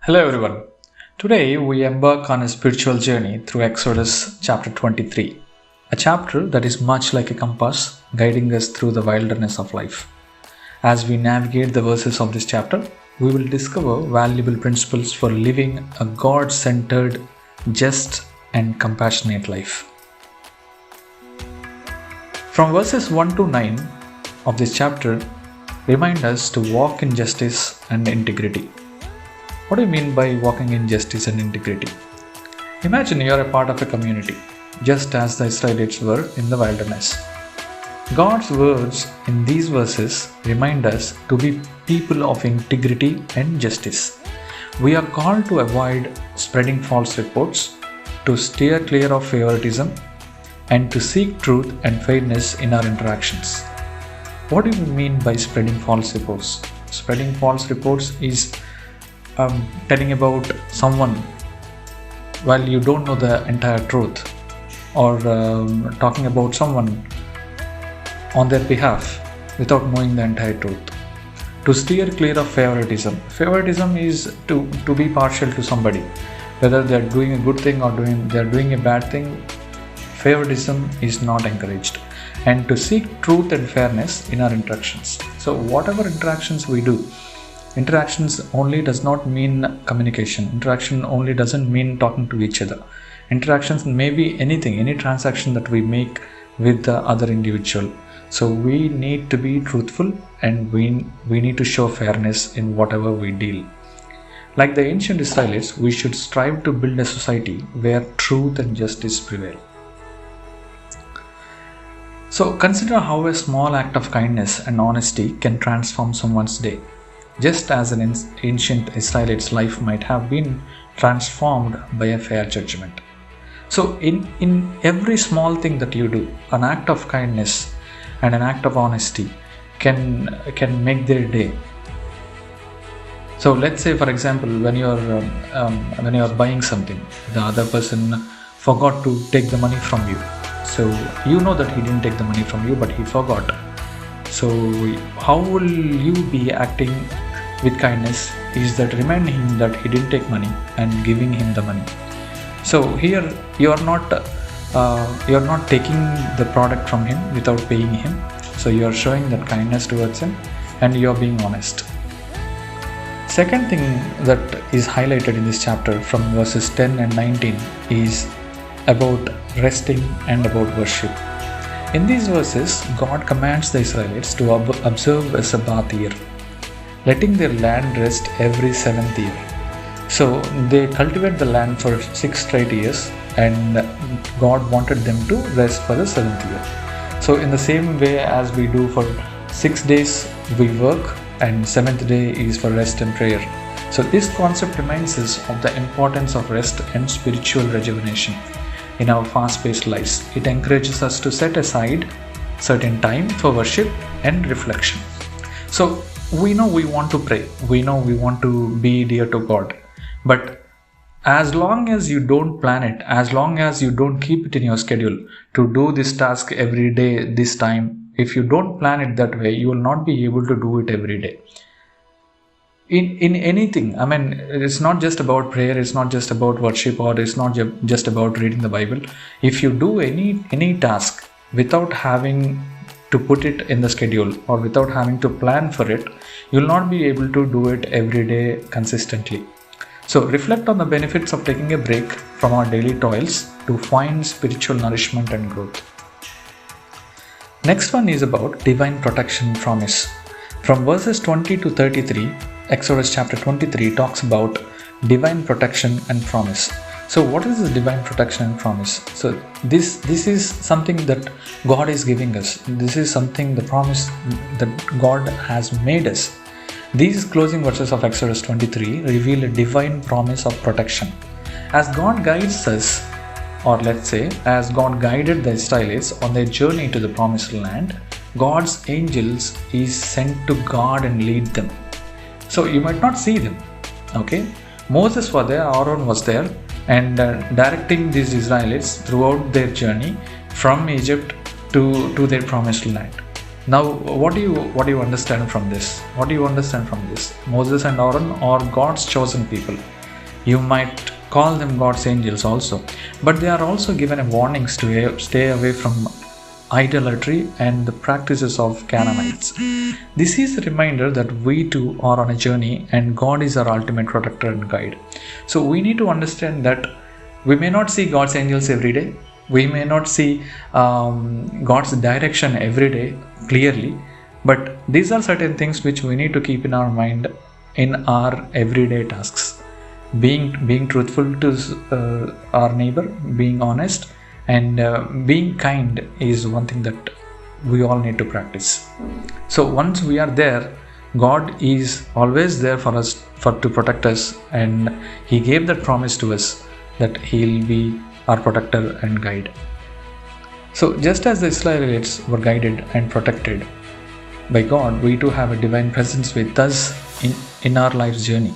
Hello everyone. Today we embark on a spiritual journey through Exodus chapter 23, a chapter that is much like a compass guiding us through the wilderness of life. As we navigate the verses of this chapter, we will discover valuable principles for living a God-centered, just and compassionate life. From verses 1 to 9 of this chapter remind us to walk in justice and integrity. What do you mean by walking in justice and integrity? Imagine you are a part of a community, just as the Israelites were in the wilderness. God's words in these verses remind us to be people of integrity and justice. We are called to avoid spreading false reports, to steer clear of favoritism, and to seek truth and fairness in our interactions. What do you mean by spreading false reports? Spreading false reports is telling about someone while you don't know the entire truth, or talking about someone on their behalf without knowing the entire truth. To steer clear of favoritism. Favoritism is to be partial to somebody, whether they are doing a good thing or they are doing a bad thing. Favoritism is not encouraged. And to seek truth and fairness in our interactions. So whatever interactions we do, interactions only does not mean communication. Interaction only doesn't mean talking to each other. Interactions may be anything, any transaction that we make with the other individual. So we need to be truthful, and we need to show fairness in whatever we deal. Like the ancient Israelites, we should strive to build a society where truth and justice prevail. So consider how a small act of kindness and honesty can transform someone's day. Just as an ancient Israelite's life might have been transformed by a fair judgment. So in every small thing that you do, an act of kindness and an act of honesty can make their day. So let's say, for example, when you're buying something, the other person forgot to take the money from you. So you know that he didn't take the money from you, but he forgot. So how will you be acting with kindness is that reminding him that he didn't take money and giving him the money. So here you are not taking the product from him without paying him. So you are showing that kindness towards him and you are being honest. Second thing that is highlighted in this chapter from verses 10 and 19 is about resting and about worship. In these verses, God commands the Israelites to observe a Sabbath year, letting their land rest every seventh year. So they cultivate the land for 6 straight years, and God wanted them to rest for the 7th year. So in the same way as we do for 6 days we work, and 7th day is for rest and prayer. So this concept reminds us of the importance of rest and spiritual rejuvenation in our fast-paced lives. It encourages us to set aside certain time for worship and reflection. So we know we want to pray, we know we want to be dear to God, but as long as you don't plan it, as long as you don't keep it in your schedule to do this task every day, this time, if you don't plan it that way, you will not be able to do it every day. In anything, I mean, it's not just about prayer, it's not just about worship, or it's not just about reading the Bible. If you do any task without having to put it in the schedule or without having to plan for it, you'll not be able to do it every day consistently. So reflect on the benefits of taking a break from our daily toils to find spiritual nourishment and growth. Next one is about divine protection and promise. From verses 20 to 33, Exodus chapter 23 talks about divine protection and promise. So what is this divine protection and promise? So this is something that God is giving us. This is something, the promise that God has made us. These closing verses of Exodus 23 reveal a divine promise of protection. As God guides us, or let's say, as God guided the Israelites on their journey to the promised land, God's angels is sent to guard and lead them. So you might not see them, okay? Moses was there, Aaron was there, and directing these Israelites throughout their journey from Egypt to their promised land. Now, what do you understand from this? What do you understand from this? Moses and Aaron are God's chosen people. You might call them God's angels also, but they are also given a warnings to stay away from idolatry and the practices of Canaanites. This is a reminder that we too are on a journey and God is our ultimate protector and guide. So we need to understand that we may not see God's angels every day. We may not see God's direction every day clearly, but these are certain things which we need to keep in our mind in our everyday tasks. Being truthful to our neighbor, being honest, and being kind is one thing that we all need to practice. So once we are there, God is always there for us to protect us, and He gave that promise to us that He'll be our protector and guide. So just as the Israelites were guided and protected by God, we too have a divine presence with us in our life's journey.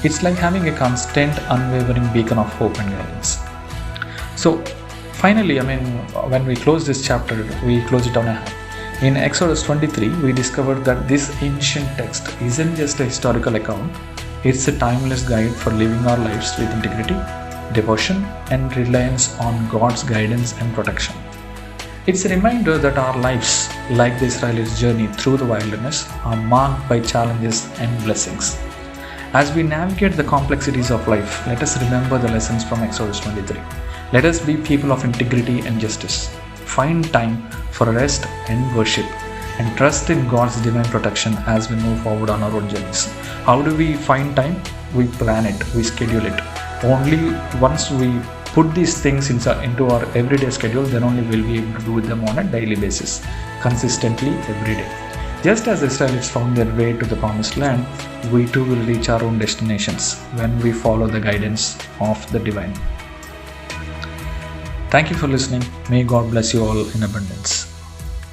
It's like having a constant, unwavering beacon of hope and guidance. So finally, when we close this chapter, we close it on a high. In Exodus 23, we discovered that this ancient text isn't just a historical account, it's a timeless guide for living our lives with integrity, devotion, and reliance on God's guidance and protection. It's a reminder that our lives, like the Israelites' journey through the wilderness, are marked by challenges and blessings. As we navigate the complexities of life, let us remember the lessons from Exodus 23. Let us be people of integrity and justice. Find time for rest and worship, and trust in God's divine protection as we move forward on our own journeys. How do we find time? We plan it, we schedule it. Only once we put these things into our everyday schedule, then only will we be able to do them on a daily basis, consistently every day. Just as the Israelites found their way to the promised land, we too will reach our own destinations when we follow the guidance of the divine. Thank you for listening. May God bless you all in abundance.